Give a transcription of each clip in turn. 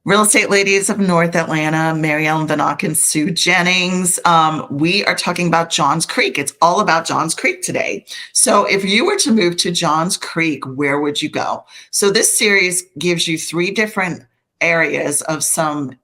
Real estate ladies of North Atlanta, Mary Ellen Vanock and Sue Jennings. We are talking about Johns Creek. It's all about Johns Creek today. So if you were to move to Johns Creek, where would you go? So this series gives you three different areas of some,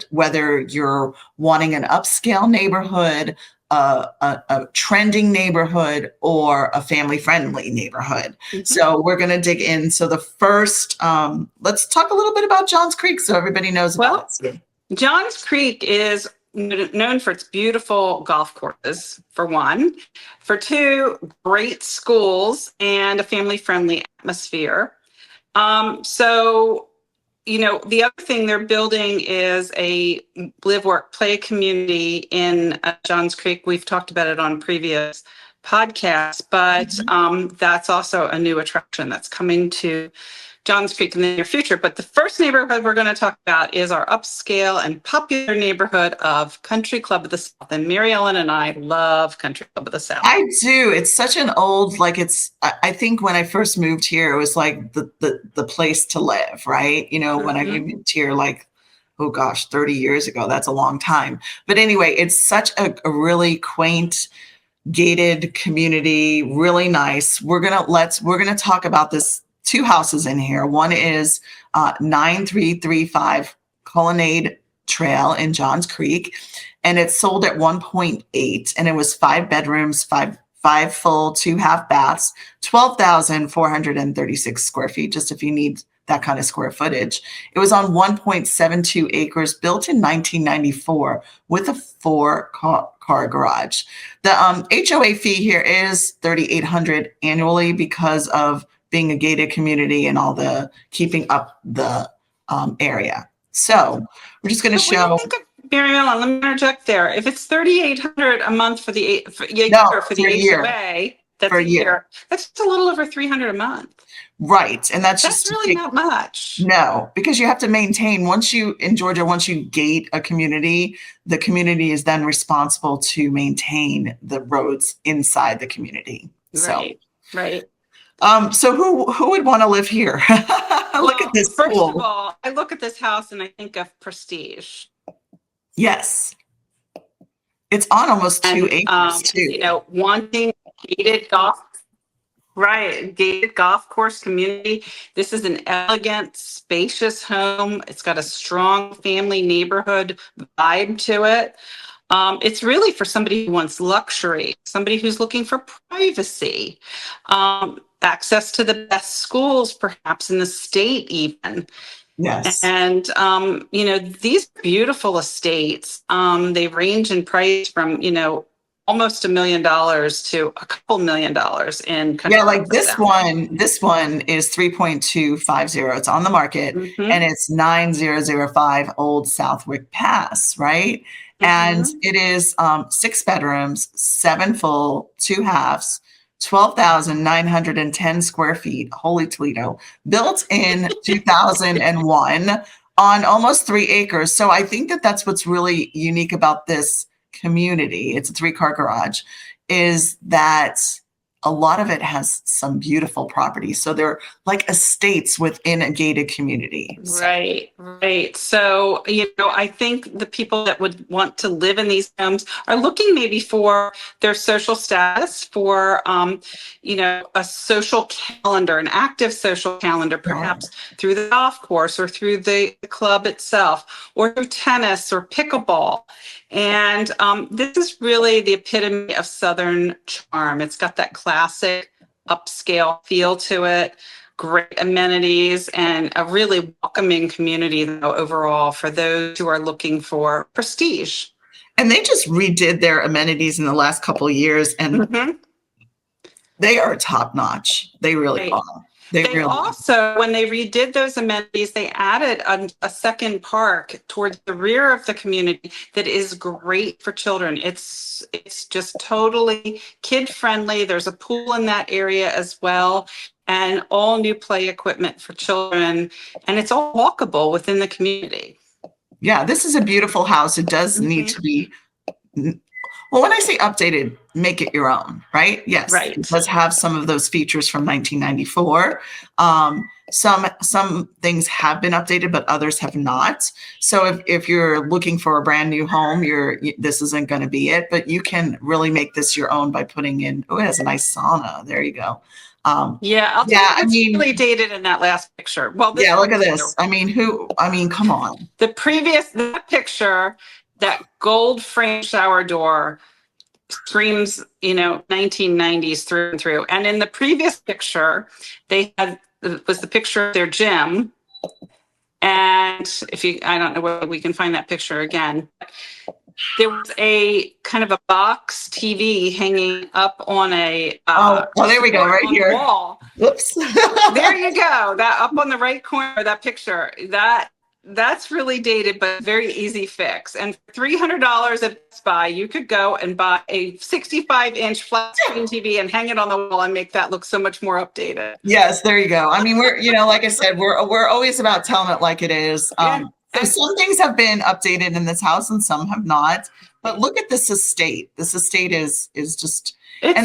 whether you're wanting an upscale neighborhood, a trending neighborhood, or a family-friendly neighborhood. Mm-hmm. So we're going to dig in. So the first, let's talk a little bit about Johns Creek so everybody knows about it. Johns Creek is known for its beautiful golf courses, for one. For two, great schools and a family-friendly atmosphere. The other thing they're building is a live, work, play community in Johns Creek. We've talked about it on previous podcasts, but that's also a new attraction that's coming to Johns Creek in the near future. But the first neighborhood we're going to talk about is our upscale and popular neighborhood of Country Club of the South. And Mary Ellen and I love Country Club of the South. I do. It's such an old, I think when I first moved here, it was like the place to live, right? When I moved here, 30 years ago, that's a long time. But anyway, it's such a really quaint, gated community, really nice. We're gonna talk about this. Two houses in here. One is 9335 Colonnade Trail in Johns Creek, and it's sold at 1.8, and it was 5 bedrooms, five full, 2 half baths, 12,436 square feet, just if you need that kind of square footage. It was on 1.72 acres, built in 1994 with a 4-car garage. The HOA fee here is $3,800 annually because of being a gated community and all the keeping up the area. So we're just going to show. Mary Ellen, let me interject there. If it's $3,800 a month for the HOA, that's a year. That's just a little over $300 a month. Right, and that's really not much. No, because you have to maintain. Once you gate a community, the community is then responsible to maintain the roads inside the community. Right. So who would want to live here? Look at this pool. First of all, I look at this house and I think of prestige. Yes. It's on almost 2 acres too. Wanting gated golf course community. This is an elegant, spacious home. It's got a strong family neighborhood vibe to it. It's really for somebody who wants luxury, somebody who's looking for privacy, access to the best schools, perhaps in the state even. Yes. And, these beautiful estates, they range in price from, almost $1 million to a couple $1 million in country. Yeah, like this one is 3.250. It's on the market and it's 9005 Old Southwick Pass, right? And it is 6 bedrooms, 7 full, 2 halves, 12,910 square feet. Holy Toledo! Built in 2001 on almost 3 acres. So I think that's what's really unique about this community. It's a 3-car garage. Is that a lot of it has some beautiful properties. So they're like estates within a gated community. Right. So, I think the people that would want to live in these homes are looking maybe for their social status, for, a social calendar, an active social calendar, perhaps through the golf course or through the club itself, or through tennis or pickleball. And this is really the epitome of Southern charm. It's got that classic upscale feel to it, great amenities, and a really welcoming community, though, overall, for those who are looking for prestige. And they just redid their amenities in the last couple of years, and they are top notch. They really are. They also, when they redid those amenities, they added a second park towards the rear of the community that is great for children. It's just totally kid friendly. There's a pool in that area as well, and all new play equipment for children. And it's all walkable within the community. Yeah, this is a beautiful house. It does need to be. Well, when I say updated, make it your own, right? Yes, Right. it does have some of those features from 1994. Some things have been updated, but others have not. So if you're looking for a brand new home, this isn't going to be it. But you can really make this your own by putting in. Oh, it has a nice sauna. There you go. Yeah, I'll tell you what's really dated in that last picture. Well, yeah, look at this. I mean, come on. That picture, that gold frame shower door screams, 1990s through and through. And in the previous picture, was the picture of their gym. And I don't know whether we can find that picture again. There was a kind of a box TV hanging up on a there we go, right here. Wall. Whoops. There you go. That up on the right corner of that picture. That's really dated, but very easy fix. And for $300 at Best Buy, you could go and buy a 65-inch flat screen TV and hang it on the wall and make that look so much more updated. Yes, there you go. I mean, we're, like I said, we're always about telling it like it is. So some things have been updated in this house and some have not. But look at this estate. This estate is just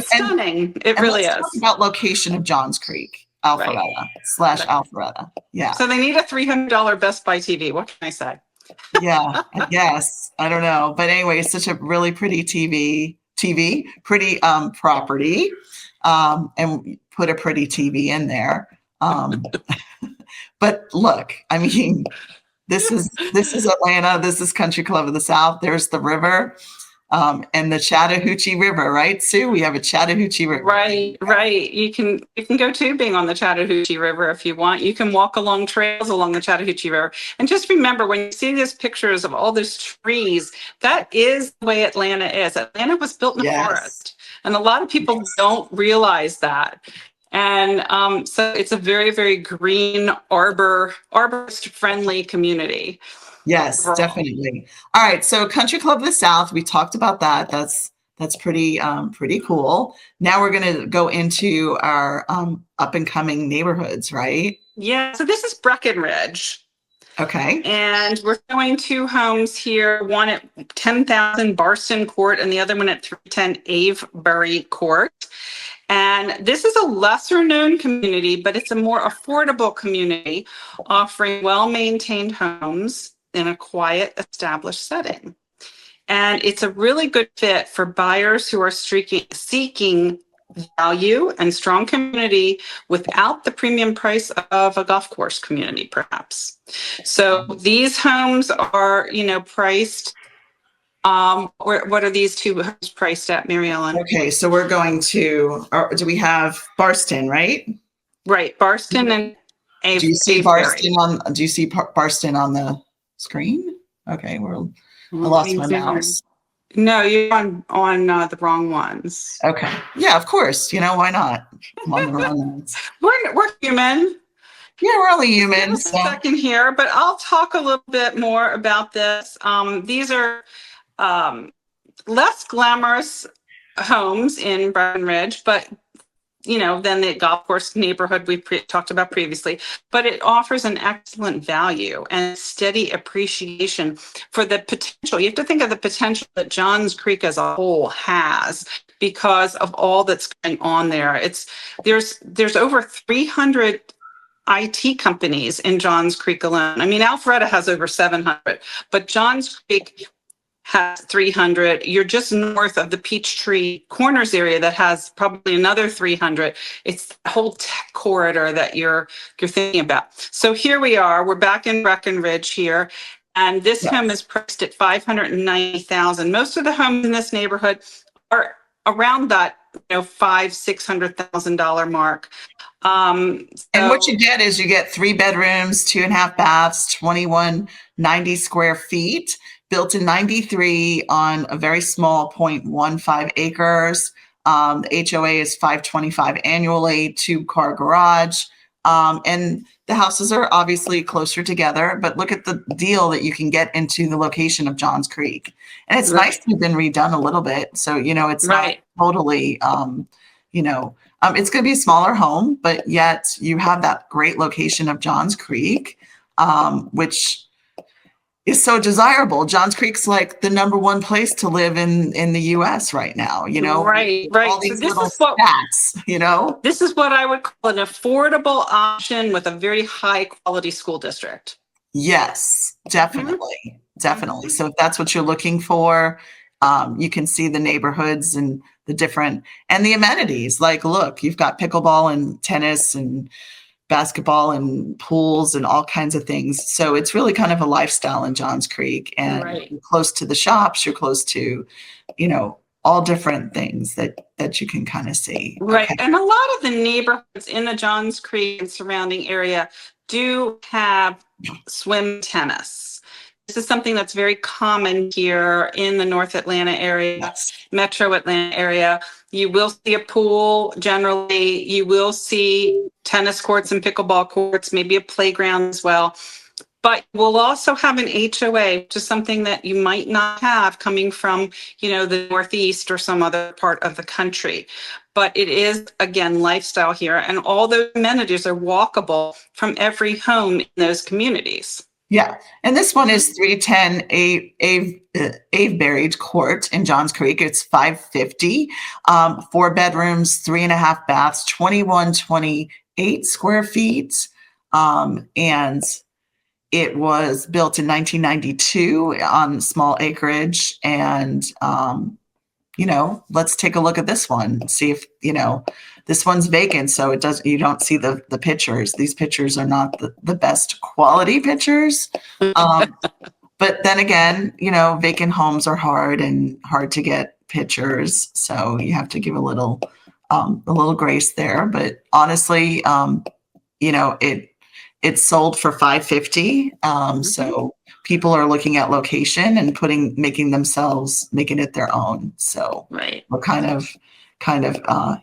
stunning. It really is. Talk about location of Johns Creek. Alpharetta / Alpharetta. Yeah. So they need a $300 Best Buy TV. What can I say? Yeah, I guess. I don't know. But anyway, it's such a really pretty pretty property. And put a pretty TV in there. But look, I mean, this is Atlanta. This is Country Club of the South. There's the river. And the Chattahoochee River, right, Sue? We have a Chattahoochee River. Right. You can go tubing on the Chattahoochee River if you want. You can walk along trails along the Chattahoochee River. And just remember, when you see these pictures of all these trees, that is the way Atlanta is. Atlanta was built in a forest. And a lot of people don't realize that. And so it's a very, very green, arborist-friendly community. Yes, definitely. All right. So Country Club of the South, we talked about that. That's pretty cool. Now we're going to go into our up and coming neighborhoods, right? Yeah. So this is Breckenridge. Okay. And we're showing two homes here, one at 10,000 Barston Court and the other one at 310 Avebury Court. And this is a lesser known community, but it's a more affordable community offering well-maintained homes in a quiet, established setting. And it's a really good fit for buyers who are seeking value and strong community without the premium price of a golf course community, perhaps. So these homes are, priced. What are these two homes priced at, Mary Ellen? Okay, so we're going to, do we have Barston, right? Right, Barston and Avebury. Do you see Barston on the screen? Okay, I lost my mouse. No, you're on the wrong ones. Okay. Yeah, of course. Why not? I'm on the wrong ones. We're human. Yeah, we're only human. Give us a second here, but I'll talk a little bit more about this. These are less glamorous homes in Breckenridge, but than the golf course neighborhood we talked about previously, but it offers an excellent value and steady appreciation for the potential. You have to think of the potential that Johns Creek as a whole has because of all that's going on there. There's over 300 IT companies in Johns Creek alone. I mean, Alpharetta has over 700, but Johns Creek has 300. You're just north of the Peachtree Corners area that has probably another 300. It's the whole tech corridor that you're thinking about. So here we are. We're back in Breckenridge here, and this home is priced at $590,000. Most of the homes in this neighborhood are around that $500,000-$600,000 mark. And what you get is you get 3 bedrooms, 2.5 baths, 2190 square feet. Built in 93 on a very small 0.15 acres. The HOA is $525 annually, 2-car garage. And the houses are obviously closer together, but look at the deal that you can get into the location of Johns Creek. And it's nice to have been redone a little bit. So, it's not totally, it's going to be a smaller home, but yet you have that great location of Johns Creek, which is so desirable. Johns Creek's like the number one place to live in the US right now, Right, all right. So these little stats. this is what I would call an affordable option with a very high quality school district. Yes, Mhm, definitely. Definitely. mhm. So if that's what you're looking for, you can see the neighborhoods and the different and the amenities. Like, look, you've got pickleball and tennis and basketball and pools and all kinds of things. So it's really kind of a lifestyle in Johns Creek, and Right. you're close to the shops, you're close to, all different things that you can kind of see. Right. Okay. And a lot of the neighborhoods in the Johns Creek and surrounding area do have swim tennis. This is something that's very common here in the North Atlanta area, Yes. Metro Atlanta area. You will see a pool generally. You will see tennis courts and pickleball courts, maybe a playground as well. But we'll also have an HOA, which is something that you might not have coming from, the Northeast or some other part of the country. But it is, again, lifestyle here. And all those amenities are walkable from every home in those communities. Yeah. And this one is 310 Aveberry Court in Johns Creek. It's 550, 4 bedrooms, 3.5 baths, 2128 square feet. And it was built in 1992 on small acreage. And, let's take a look at this one, see if, this one's vacant. So you don't see the pictures. These pictures are not the best quality pictures. But then again, vacant homes are hard to get pictures. So you have to give a little grace there. But honestly, it's sold for 550. So people are looking at location and making it their own. So Right. we're kind of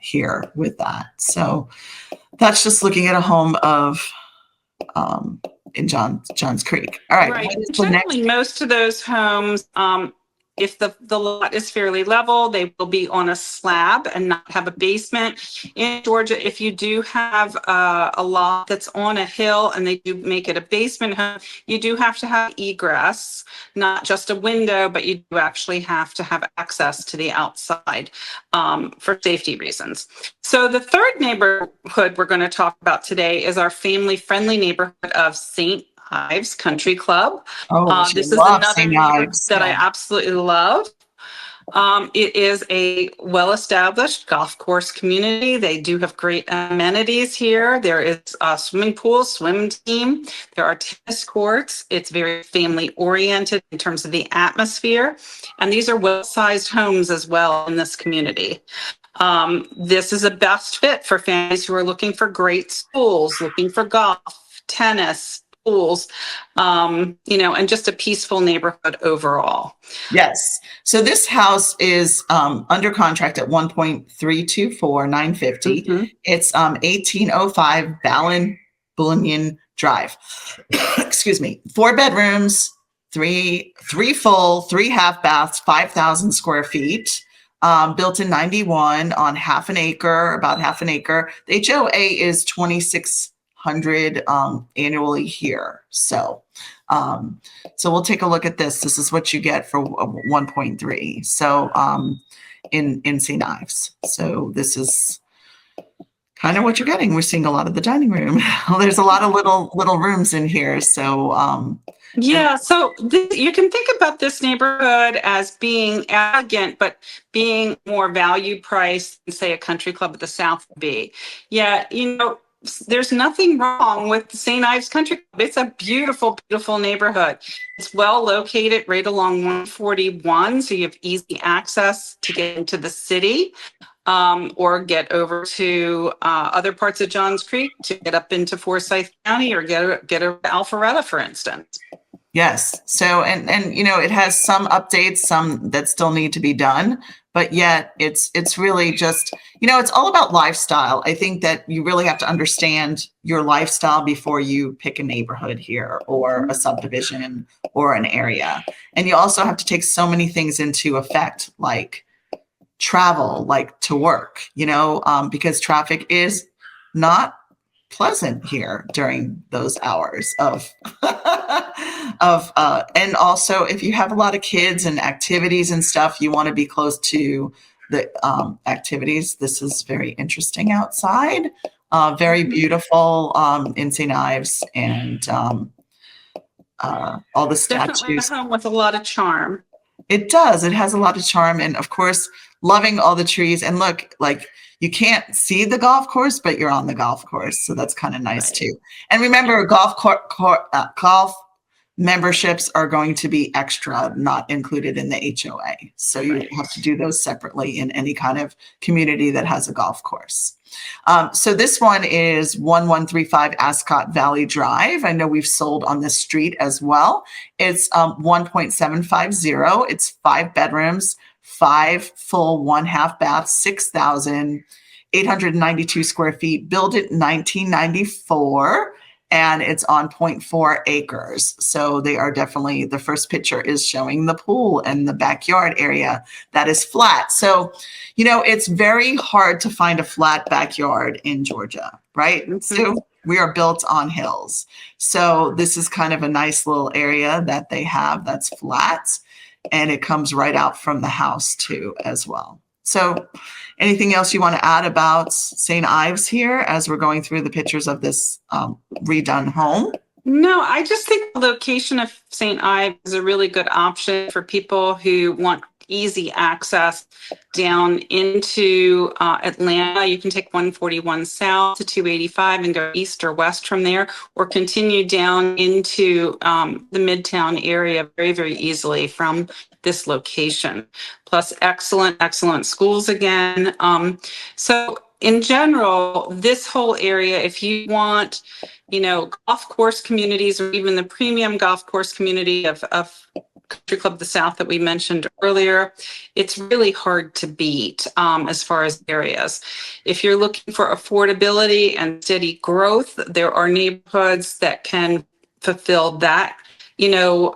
here with that. So that's just looking at a home of in Johns Creek. All right. Right. What is the next? Generally, most of those homes, if the lot is fairly level, they will be on a slab and not have a basement. In Georgia, if you do have a lot that's on a hill and they do make it a basement home, you do have to have egress, not just a window, but you do actually have to have access to the outside for safety reasons. So the third neighborhood we're going to talk about today is our family-friendly neighborhood of St. Ives Country Club. Oh, she This is loves another St. neighborhood Ives. that I Yeah. absolutely love. It is a well-established golf course community. They do have great amenities here. There is a swimming pool, swim team. There are tennis courts. It's very family-oriented in terms of the atmosphere. And these are well-sized homes as well in this community. This is a best fit for families who are looking for great schools, looking for golf, tennis, pools, and just a peaceful neighborhood overall. Yes. So this house is under contract at 1.324950. It's 1805 Bullion Drive. Excuse me. 4 bedrooms, three full, 3 half baths, 5,000 square feet. Built in 91 on about half an acre. The HOA is 2,600 annually here. So we'll take a look at this. This is what you get for 1.3. So in St. Ives. So this is kind of what you're getting. We're seeing a lot of the dining room. There's a lot of little rooms in here. So yeah, so you can think about this neighborhood as being elegant, but being more value priced than, say, a country club at the South would be. Yeah, there's nothing wrong with St. Ives Country Club. It's a beautiful, beautiful neighborhood. It's well located right along 141, so you have easy access to get into the city. Or get over to other parts of Johns Creek to get up into Forsyth County, or get over to Alpharetta, for instance. Yes. So, and it has some updates, some that still need to be done, but yet it's really just, it's all about lifestyle. I think that you really have to understand your lifestyle before you pick a neighborhood here or a subdivision or an area. And you also have to take so many things into effect, like travel, like to work, because traffic is not pleasant here during those hours of And also if you have a lot of kids and activities and stuff, you want to be close to the activities. This is very interesting outside, very beautiful in St. Ives, and all the Definitely a statues. home with a lot of charm. It does. It has a lot of charm. And of course, loving all the trees. And look, like you can't see the golf course, but you're on the golf course. So that's kind of nice Right. too. And remember, golf memberships are going to be extra, not included in the HOA. So you Right. have to do those separately in any kind of community that has a golf course. So this one is 1135 Ascot Valley Drive. I know we've sold on this street as well. It's 1.750. It's 5 bedrooms, 5 full, 1 half bath, 6,892 square feet, built in 1994. And it's on 0.4 acres. So they are definitely, the first picture is showing the pool and the backyard area that is flat. So, you know, it's very hard to find a flat backyard in Georgia, right? Mhm. So we are built on hills. So this is kind of a nice little area that they have that's flat, and it comes right out from the house too as well. So anything else you want to add about St. Ives here as we're going through the pictures of this redone home? No, I just think the location of St. Ives is a really good option for people who want easy access down into Atlanta. You can take 141 south to 285 and go east or west from there, or continue down into the Midtown area very, very easily from this location. Plus excellent schools again. So in general, this whole area, if you want, you know, golf course communities, or even the premium golf course community of Country Club the South that we mentioned earlier, it's really hard to beat as far as areas. If you're looking for affordability and steady growth, there are neighborhoods that can fulfill that, you know,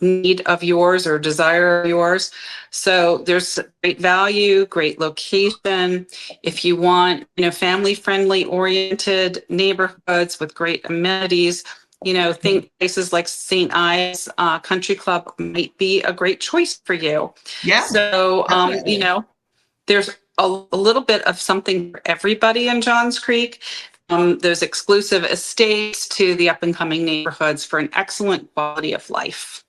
need of yours or desire of yours. So there's great value, great location. If you want, you know, family-friendly oriented neighborhoods with great amenities, you know, think places like St. Ives Country Club might be a great choice for you. Yeah. So, Definitely. you know, there's a little bit of something for everybody in Johns Creek. There's exclusive estates to the up and coming neighborhoods for an excellent quality of life.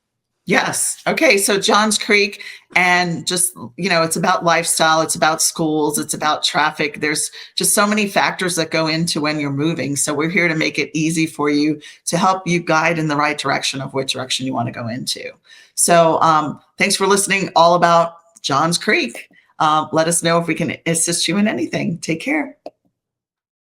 Yes. Okay. So Johns Creek, and just, you know, it's about lifestyle, it's about schools, it's about traffic. There's just so many factors that go into when you're moving. So we're here to make it easy for you, to help you guide in the right direction of which direction you want to go into. So thanks for listening all about Johns Creek. Let us know if we can assist you in anything. Take care.